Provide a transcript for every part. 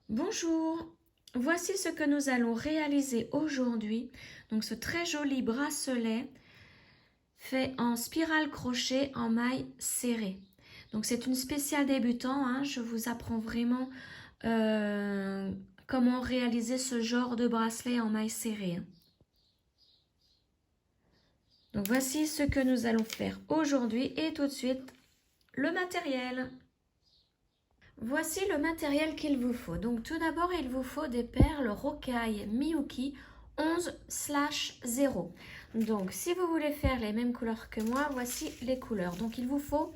Bonjour, voici ce que nous allons réaliser aujourd'hui. Donc ce très joli bracelet fait en spirale crochet en maille serrée. Donc c'est une spéciale débutant, hein. Je vous apprends vraiment comment réaliser ce genre de bracelet en maille serrée. Donc voici ce que nous allons faire aujourd'hui et tout de suite le matériel. Voici le matériel qu'il vous faut. Donc tout d'abord, il vous faut des perles rocaille Miyuki 11/0. Donc si vous voulez faire les mêmes couleurs que moi, voici les couleurs. Donc il vous faut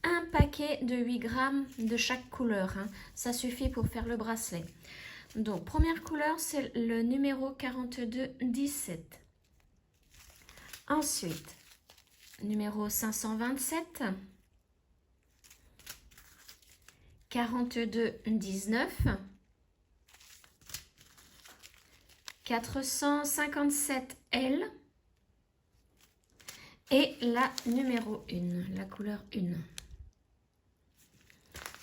un paquet de 8 grammes de chaque couleur, hein. Ça suffit pour faire le bracelet. Donc première couleur, c'est le numéro 4217. Ensuite, numéro 527. 4219, 457L et la numéro 1, la couleur 1.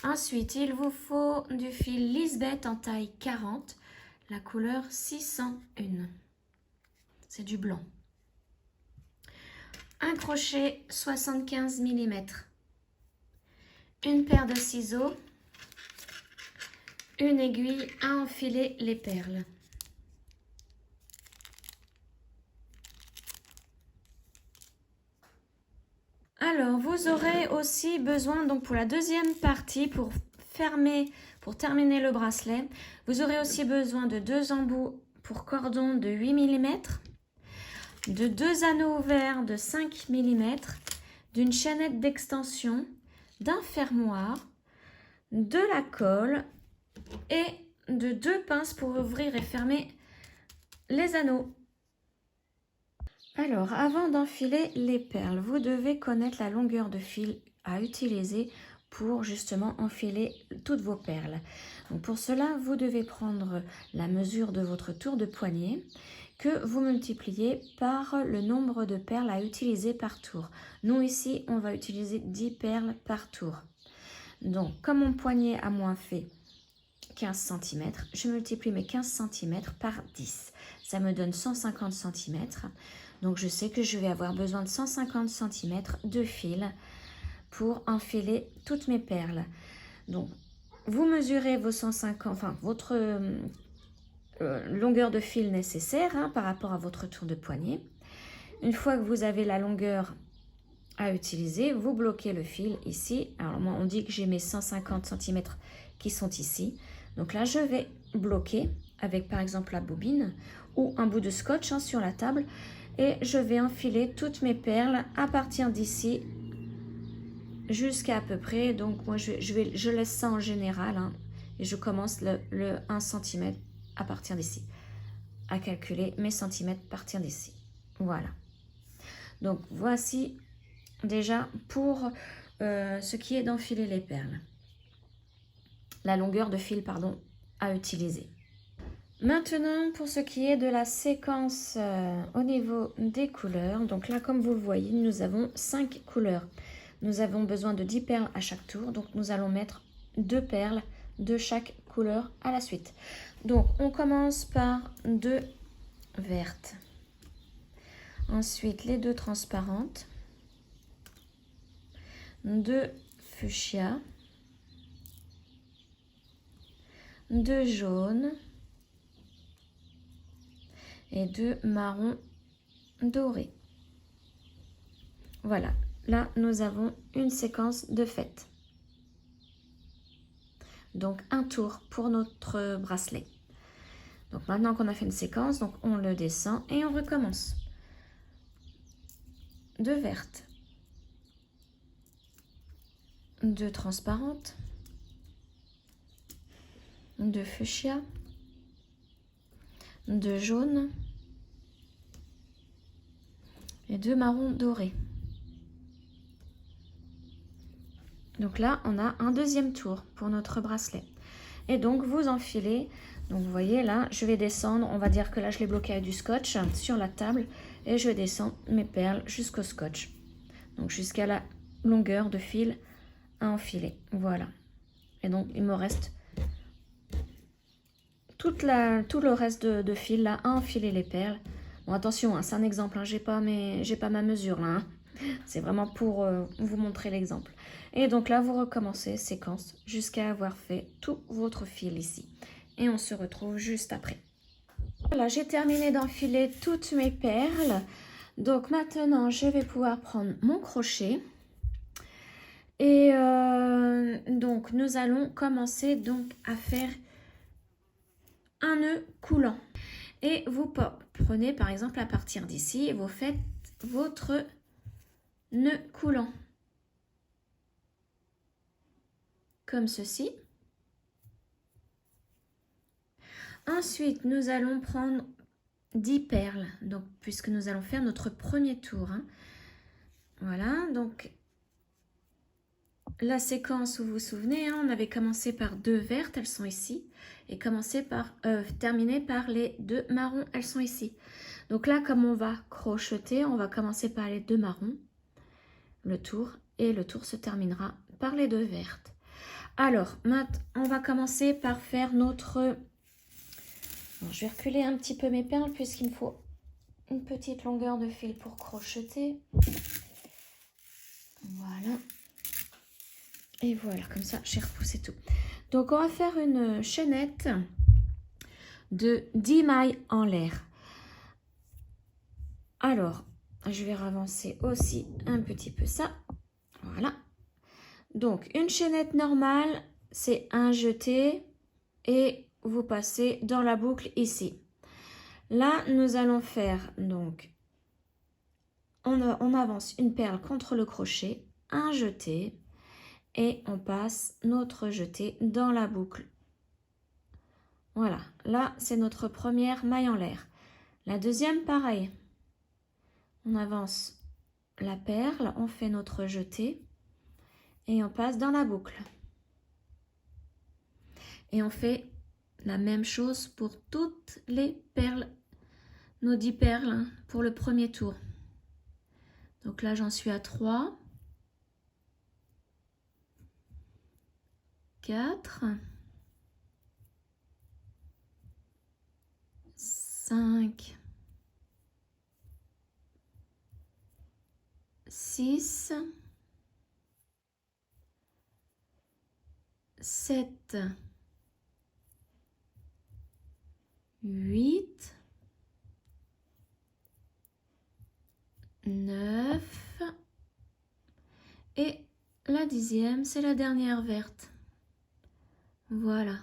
Ensuite, il vous faut du fil Lisbeth en taille 40, la couleur 601. C'est du blanc. Un crochet 75 mm. Une paire de ciseaux. Une aiguille à enfiler les perles. Alors, vous aurez aussi besoin, donc pour la deuxième partie, pour terminer le bracelet, vous aurez aussi besoin de 2 embouts pour cordon de 8 mm, de 2 anneaux ouverts de 5 mm, d'une chaînette d'extension, d'un fermoir, de la colle et de 2 pinces pour ouvrir et fermer les anneaux. Alors, avant d'enfiler les perles, vous devez connaître la longueur de fil à utiliser pour justement enfiler toutes vos perles. Donc pour cela, vous devez prendre la mesure de votre tour de poignet que vous multipliez par le nombre de perles à utiliser par tour. Nous ici, on va utiliser 10 perles par tour. Donc, comme mon poignet à moi fait 15 cm, je multiplie mes 15 cm par 10. Ça me donne 150 cm. Donc, je sais que je vais avoir besoin de 150 cm de fil pour enfiler toutes mes perles. Donc, vous mesurez vos 150, enfin, votre longueur de fil nécessaire, hein, par rapport à votre tour de poignet. Une fois que vous avez la longueur à utiliser, vous bloquez le fil ici. Alors, moi, on dit que j'ai mes 150 cm qui sont ici. Donc là, je vais bloquer avec, par exemple, la bobine ou un bout de scotch, hein, sur la table. Et je vais enfiler toutes mes perles à partir d'ici jusqu'à peu près. Donc moi je laisse ça en général, hein, et je commence le 1 cm à partir d'ici, à calculer mes centimètres à partir d'ici. Voilà. Donc voici déjà pour ce qui est d'enfiler les perles. La longueur de fil, pardon, à utiliser. Maintenant, pour ce qui est de la séquence au niveau des couleurs, donc là, comme vous le voyez, nous avons 5 couleurs. Nous avons besoin de 10 perles à chaque tour, donc nous allons mettre 2 perles de chaque couleur à la suite. Donc, on commence par 2 vertes. Ensuite, les 2 transparentes. 2 fuchsia. 2 jaunes. Et 2 marrons dorés. Voilà, là nous avons une séquence de fête. Donc un tour pour notre bracelet. Donc maintenant qu'on a fait une séquence, donc on le descend et on recommence. 2 vertes. 2 transparentes. 2 fuchsia. 2 jaunes. Et 2 marrons dorés. Donc là, on a un deuxième tour pour notre bracelet. Et donc, vous enfilez. Donc, vous voyez là, je vais descendre. On va dire que là, je l'ai bloqué avec du scotch sur la table. Et je descends mes perles jusqu'au scotch. Donc, jusqu'à la longueur de fil à enfiler. Voilà. Et donc, il me reste tout le reste de fil là, à enfiler les perles. Bon, attention, hein, c'est un exemple, hein, j'ai pas ma mesure là. Hein. C'est vraiment pour vous montrer l'exemple. Et donc là, vous recommencez séquence jusqu'à avoir fait tout votre fil ici. Et on se retrouve juste après. Voilà, j'ai terminé d'enfiler toutes mes perles. Donc maintenant, je vais pouvoir prendre mon crochet. Et donc, nous allons commencer donc à faire un nœud coulant. Et vous prenez par exemple à partir d'ici et vous faites votre nœud coulant. Comme ceci. Ensuite, nous allons prendre 10 perles, donc, puisque nous allons faire notre premier tour. Hein. Voilà, donc la séquence, vous vous souvenez, hein, on avait commencé par 2 vertes, elles sont ici, et terminé par les 2 marrons, elles sont ici. Donc là, comme on va crocheter, on va commencer par les 2 marrons, le tour, et le tour se terminera par les 2 vertes. Alors, maintenant, on va commencer par faire notre... Bon, je vais reculer un petit peu mes perles puisqu'il me faut une petite longueur de fil pour crocheter. Voilà. Et voilà, comme ça, j'ai repoussé tout. Donc, on va faire une chaînette de 10 mailles en l'air. Alors, je vais ravancer aussi un petit peu ça. Voilà. Donc, une chaînette normale, c'est un jeté et vous passez dans la boucle ici. Là, nous allons faire donc, on avance une perle contre le crochet, un jeté et on passe notre jeté dans la boucle. Voilà, là, c'est notre première maille en l'air. La deuxième, pareil. On avance la perle, on fait notre jeté et on passe dans la boucle. Et on fait la même chose pour toutes les perles, nos 10 perles hein, pour le premier tour. Donc là, j'en suis à 3, 4, 5, 6, 7, 8, 9 et la 10e, c'est la dernière verte. Voilà.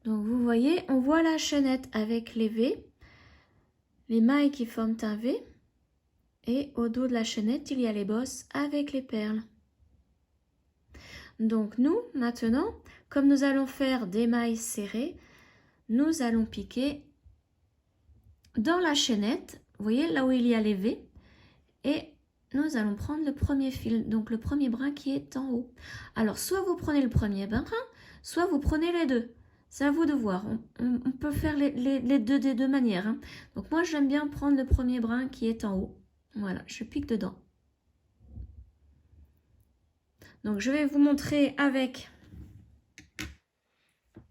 Donc vous voyez, on voit la chaînette avec les V, les mailles qui forment un V et au dos de la chaînette, il y a les bosses avec les perles. Donc nous, maintenant, comme nous allons faire des mailles serrées, nous allons piquer dans la chaînette, vous voyez là où il y a les V, et nous allons prendre le premier fil, donc le premier brin qui est en haut. Alors soit vous prenez le premier brin, soit vous prenez les deux. C'est à vous de voir, on peut faire les deux des deux manières. Hein. Donc moi j'aime bien prendre le premier brin qui est en haut. Voilà, je pique dedans. Donc je vais vous montrer avec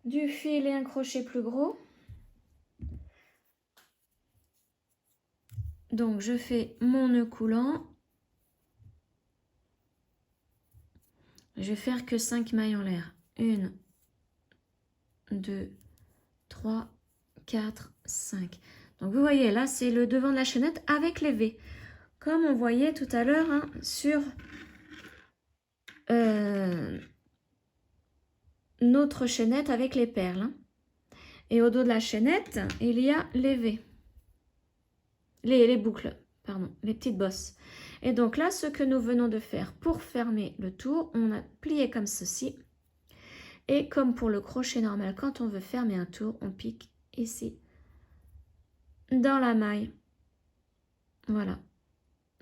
du fil et un crochet plus gros. Donc je fais mon nœud coulant. Je vais faire que 5 mailles en l'air. 1, 2, 3, 4, 5. Donc vous voyez là c'est le devant de la chaînette avec les V. Comme on voyait tout à l'heure hein, sur notre chaînette avec les perles. Hein. Et au dos de la chaînette, il y a les V. Les boucles, pardon, les petites bosses. Et donc là, ce que nous venons de faire pour fermer le tour, on a plié comme ceci. Et comme pour le crochet normal, quand on veut fermer un tour, on pique ici, dans la maille. Voilà.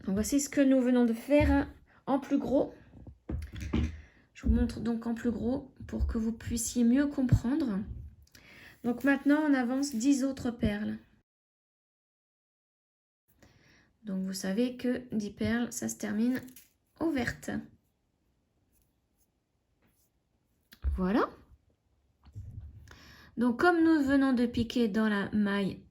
Donc voici ce que nous venons de faire hein, en plus gros. Je vous montre donc en plus gros pour que vous puissiez mieux comprendre. Donc maintenant, on avance 10 autres perles. Donc vous savez que 10 perles, ça se termine aux vertes. Voilà. Donc comme nous venons de piquer dans la maille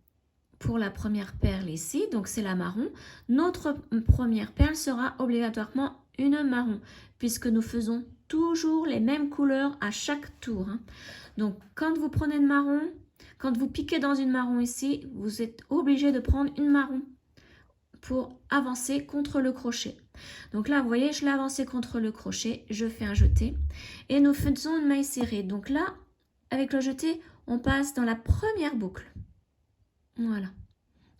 pour la première perle ici, donc c'est la marron, notre première perle sera obligatoirement une marron, puisque nous faisons toujours les mêmes couleurs à chaque tour. Hein. Donc quand vous prenez une marron, quand vous piquez dans une marron ici, vous êtes obligé de prendre une marron pour avancer contre le crochet. Donc là, vous voyez, je l'ai avancé contre le crochet, je fais un jeté et nous faisons une maille serrée. Donc là, avec le jeté, on passe dans la première boucle. Voilà.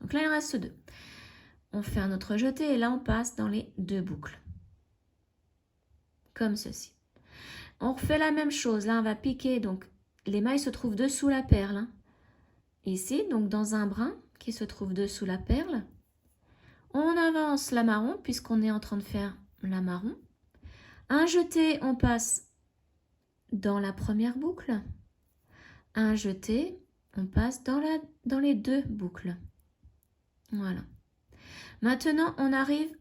Donc là, il reste 2. On fait un autre jeté et là, on passe dans les 2 boucles. Comme ceci. On refait la même chose. Là, on va piquer. Donc, les mailles se trouvent dessous la perle. Hein. Ici, donc dans un brin qui se trouve dessous la perle. On avance la marron puisqu'on est en train de faire la marron. Un jeté, on passe dans la première boucle. Un jeté, on passe dans les 2 boucles. Voilà. Maintenant, on arrive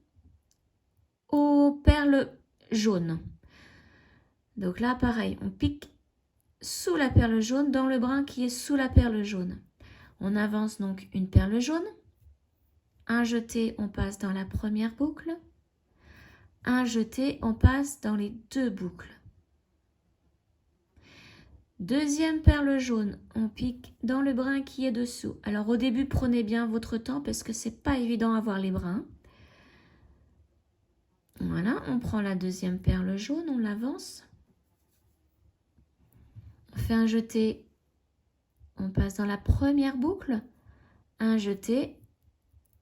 aux perles jaunes. Donc là, pareil, on pique sous la perle jaune dans le brin qui est sous la perle jaune. On avance donc une perle jaune. Un jeté, on passe dans la première boucle. Un jeté, on passe dans les 2 boucles. Deuxième perle jaune, on pique dans le brin qui est dessous. Alors au début, prenez bien votre temps parce que c'est pas évident à voir les brins. Voilà, on prend la deuxième perle jaune, on l'avance. On fait un jeté, on passe dans la première boucle. Un jeté,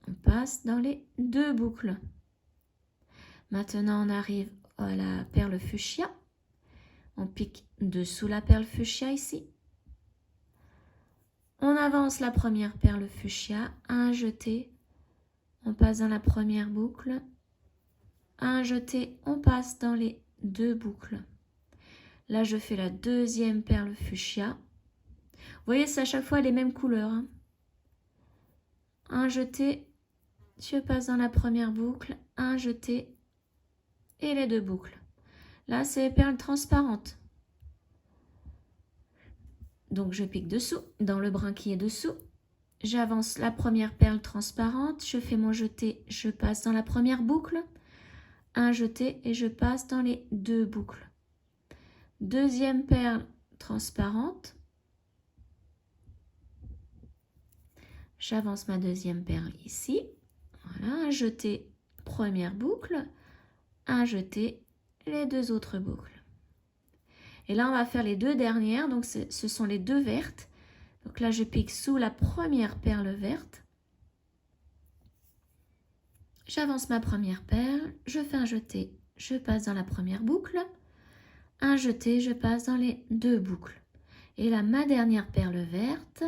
on passe dans les 2 boucles. Maintenant, on arrive à la perle fuchsia. On pique dessous la perle fuchsia ici. On avance la première perle fuchsia, un jeté, on passe dans la première boucle. Un jeté, on passe dans les 2 boucles. Là, je fais la deuxième perle fuchsia. Vous voyez, c'est à chaque fois les mêmes couleurs. Hein. Un jeté, je passe dans la première boucle, un jeté et les 2 boucles. Là, c'est les perles transparentes. Donc, je pique dessous, dans le brin qui est dessous. J'avance la première perle transparente, je fais mon jeté, je passe dans la première boucle. Un jeté et je passe dans les 2 boucles. Deuxième perle transparente. J'avance ma deuxième perle ici. Voilà, un jeté, première boucle. Un jeté, les 2 autres boucles. Et là, on va faire les 2 dernières. Donc, ce sont les 2 vertes. Donc là, je pique sous la première perle verte. J'avance ma première perle. Je fais un jeté. Je passe dans la première boucle. Un jeté, je passe dans les 2 boucles. Et là, ma dernière perle verte.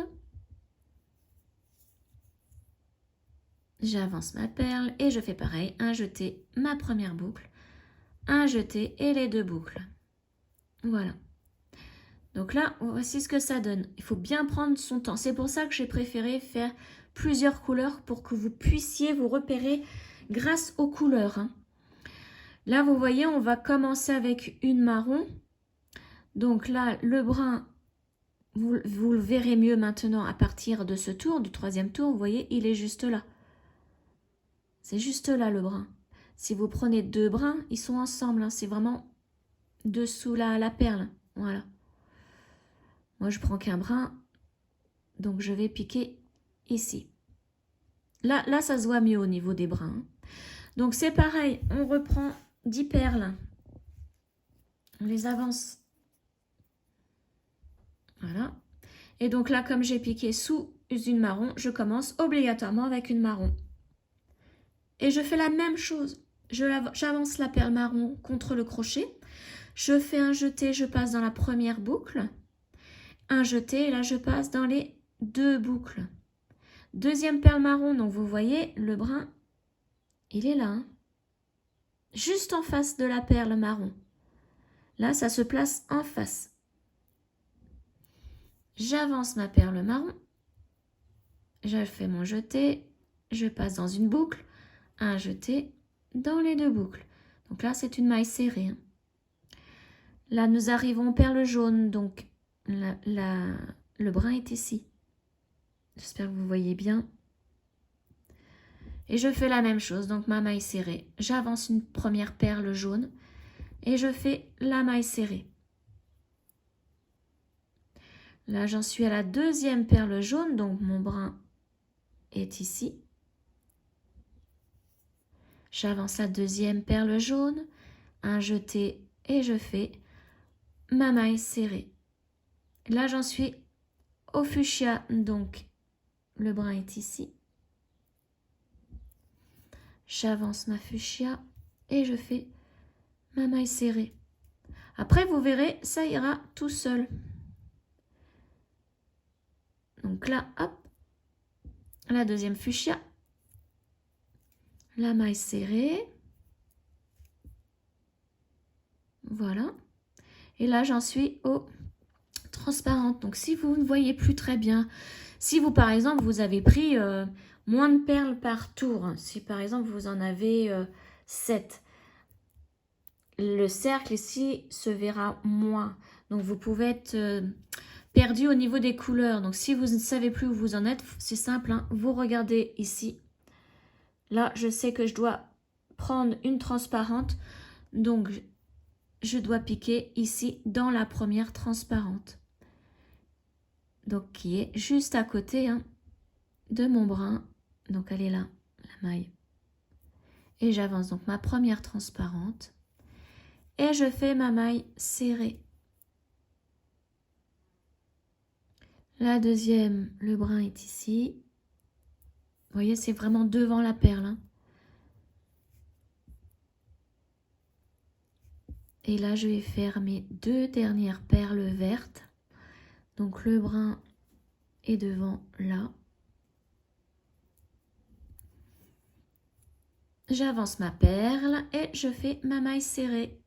J'avance ma perle et je fais pareil. Un jeté, ma première boucle. Un jeté et les 2 boucles. Voilà. Donc là, voici ce que ça donne. Il faut bien prendre son temps. C'est pour ça que j'ai préféré faire plusieurs couleurs pour que vous puissiez vous repérer grâce aux couleurs. Hein. Là, vous voyez, on va commencer avec une marron. Donc là, le brun, vous le verrez mieux maintenant à partir de ce tour, du 3e tour. Vous voyez, il est juste là. C'est juste là le brun. Si vous prenez 2 brins, ils sont ensemble. Hein. C'est vraiment dessous la perle. Voilà. Moi, je prends qu'un brin. Donc, je vais piquer ici. Là, ça se voit mieux au niveau des brins. Donc, c'est pareil. On reprend 10 perles. On les avance. Voilà. Et donc là, comme j'ai piqué sous une marron, je commence obligatoirement avec une marron. Et je fais la même chose. J'avance la perle marron contre le crochet. Je fais un jeté, je passe dans la première boucle. Un jeté, et là, je passe dans les 2 boucles. Deuxième perle marron, donc vous voyez, le brin, il est là. Hein. Juste en face de la perle marron. Là, ça se place en face. J'avance ma perle marron. Je fais mon jeté. Je passe dans une boucle. Un jeté dans les 2 boucles. Donc là, c'est une maille serrée. Hein. Là, nous arrivons aux perles jaunes. Donc, la le brin est ici. J'espère que vous voyez bien. Et je fais la même chose, donc ma maille serrée. J'avance une première perle jaune et je fais la maille serrée. Là, j'en suis à la deuxième perle jaune, donc mon brin est ici. J'avance la deuxième perle jaune, un jeté et je fais ma maille serrée. Là, j'en suis au fuchsia, donc le brin est ici. J'avance ma fuchsia et je fais ma maille serrée. Après, vous verrez, ça ira tout seul. Donc là, hop, la deuxième fuchsia, la maille serrée. Voilà. Et là, j'en suis au transparente. Donc, si vous ne voyez plus très bien, si vous, par exemple, vous avez pris moins de perles par tour, hein, si par exemple, vous en avez 7, le cercle ici se verra moins. Donc, vous pouvez être perdu au niveau des couleurs. Donc, si vous ne savez plus où vous en êtes, c'est simple, hein, vous regardez ici. Là, je sais que je dois prendre une transparente. Donc, je dois piquer ici dans la première transparente. Donc, qui est juste à côté hein, de mon brin. Donc, elle est là, la maille. Et j'avance donc ma première transparente. Et je fais ma maille serrée. La deuxième, le brin est ici. Vous voyez, c'est vraiment devant la perle. Hein. Et là, je vais faire mes 2 dernières perles vertes. Donc, le brin est devant là. J'avance ma perle et je fais ma maille serrée.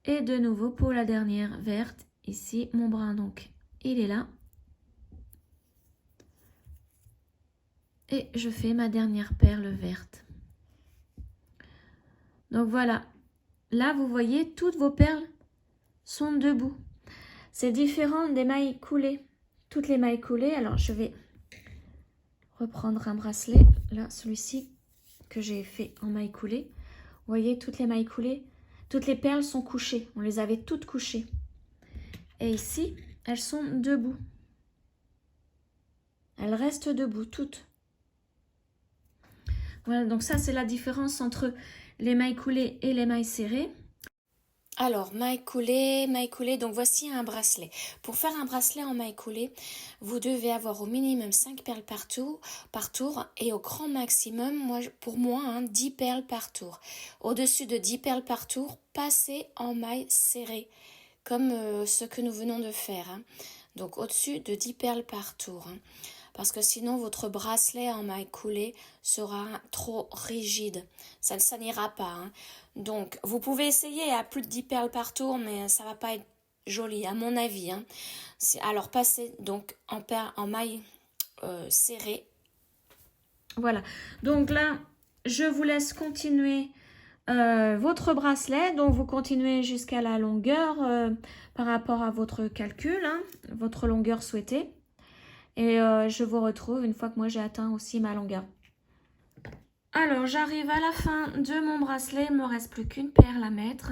Et de nouveau pour la dernière verte, ici, mon brin, donc, il est là. Et je fais ma dernière perle verte. Donc voilà, là vous voyez, toutes vos perles sont debout. C'est différent des mailles coulées. Toutes les mailles coulées, alors je vais reprendre un bracelet, là celui-ci que j'ai fait en maille coulée. Vous voyez, toutes les mailles coulées, toutes les perles sont couchées, on les avait toutes couchées. Et ici, elles sont debout. Elles restent debout, toutes. Voilà, donc ça c'est la différence entre les mailles coulées et les mailles serrées. Alors, maille coulée, donc voici un bracelet. Pour faire un bracelet en maille coulée, vous devez avoir au minimum 5 perles par tour et au grand maximum, pour moi, 10 perles par tour. Au-dessus de 10 perles par tour, passez en maille serrée, comme ce que nous venons de faire. Hein. Donc, au-dessus de 10 perles par tour. Hein. Parce que sinon, votre bracelet en maille coulée sera trop rigide. Ça n'ira pas. Hein. Donc, vous pouvez essayer à plus de 10 perles par tour, mais ça ne va pas être joli, à mon avis. Hein. Alors, passez donc en maille serrée. Voilà. Donc là, je vous laisse continuer votre bracelet. Donc, vous continuez jusqu'à la longueur par rapport à votre calcul, hein, votre longueur souhaitée. Et je vous retrouve une fois que moi j'ai atteint aussi ma longueur. Alors, j'arrive à la fin de mon bracelet, il ne me reste plus qu'une perle à mettre.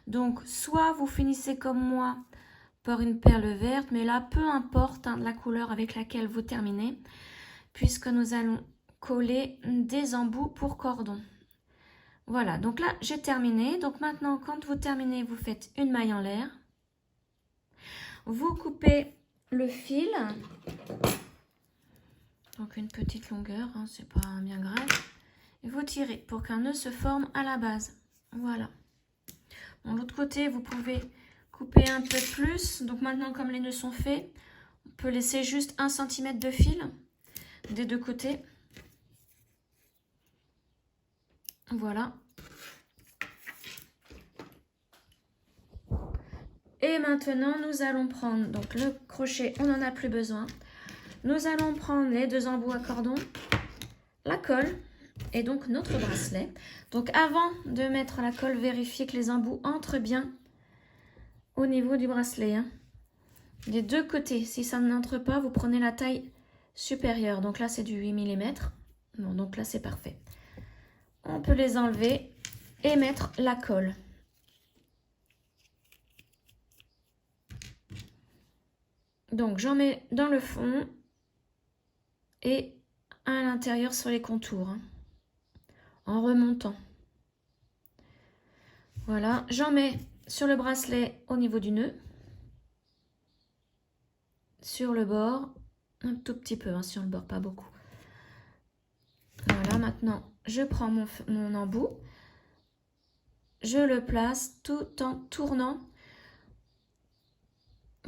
Donc, soit vous finissez comme moi par une perle verte, mais là, peu importe hein, la couleur avec laquelle vous terminez, puisque nous allons coller des embouts pour cordon. Voilà, donc là, j'ai terminé. Donc maintenant, quand vous terminez, vous faites une maille en l'air. Vous coupez le fil. Donc, une petite longueur, hein, c'est pas bien grave. Et vous tirez pour qu'un nœud se forme à la base. Voilà. De l'autre côté, vous pouvez couper un peu plus. Donc maintenant, comme les nœuds sont faits, on peut laisser juste 1 cm de fil des deux côtés. Voilà. Et maintenant, nous allons prendre donc le crochet, on n'en a plus besoin. Nous allons prendre les 2 embouts à cordon, la colle. Et donc notre bracelet. Donc avant de mettre la colle, vérifiez que les embouts entrent bien au niveau du bracelet. Hein. des deux côtés. Si ça n'entre pas, vous prenez la taille supérieure. Donc là, c'est du 8 mm. Bon, donc là, c'est parfait. On peut les enlever et mettre la colle. Donc, j'en mets dans le fond et à l'intérieur sur les contours, hein, en remontant. Voilà, j'en mets sur le bracelet au niveau du nœud, sur le bord, un tout petit peu, hein, sur le bord, pas beaucoup. Voilà, maintenant, je prends mon embout, je le place tout en tournant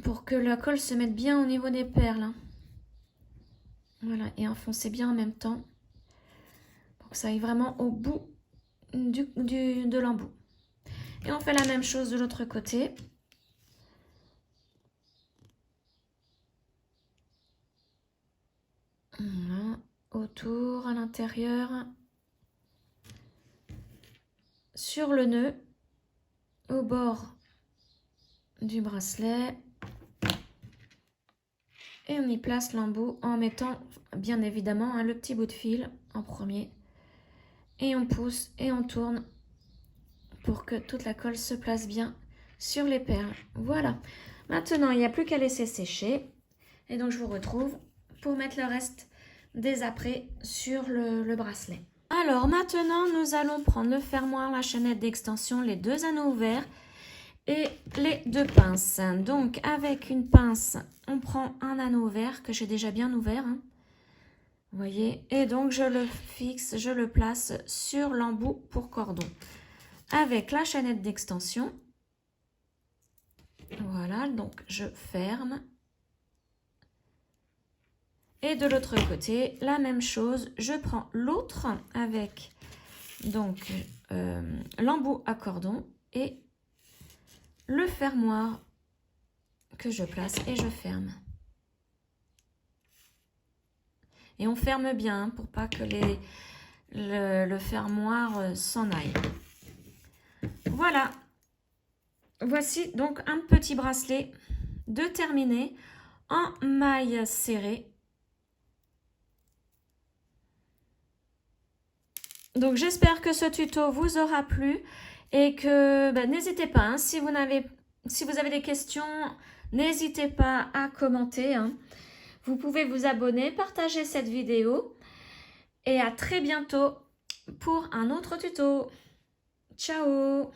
pour que la colle se mette bien au niveau des perles, hein. Voilà, et enfoncez bien en même temps pour que ça aille vraiment au bout de l'embout. Et on fait la même chose de l'autre côté. Voilà, autour, à l'intérieur, sur le nœud, au bord du bracelet. Et on y place l'embout en mettant bien évidemment, hein, le petit bout de fil en premier. Et on pousse et on tourne pour que toute la colle se place bien sur les perles. Voilà. Maintenant, il n'y a plus qu'à laisser sécher. Et donc, je vous retrouve pour mettre le reste des apprêts sur le bracelet. Alors, maintenant, nous allons prendre le fermoir, la chaînette d'extension, les deux anneaux ouverts et les deux pinces. Donc, avec une pince, on prend un anneau ouvert que j'ai déjà bien ouvert, hein. Vous voyez, et donc je le fixe, je le place sur l'embout pour cordon. Avec la chaînette d'extension, voilà, donc je ferme. Et de l'autre côté, la même chose, je prends l'autre avec donc l'embout à cordon et le fermoir que je place et je ferme. Et on ferme bien, hein, pour pas que le fermoir s'en aille. Voilà. Voici donc un petit bracelet de terminé en maille serrée. Donc j'espère que ce tuto vous aura plu et que n'hésitez pas, hein, si vous avez des questions, n'hésitez pas à commenter, hein. Vous pouvez vous abonner, partager cette vidéo et à très bientôt pour un autre tuto. Ciao!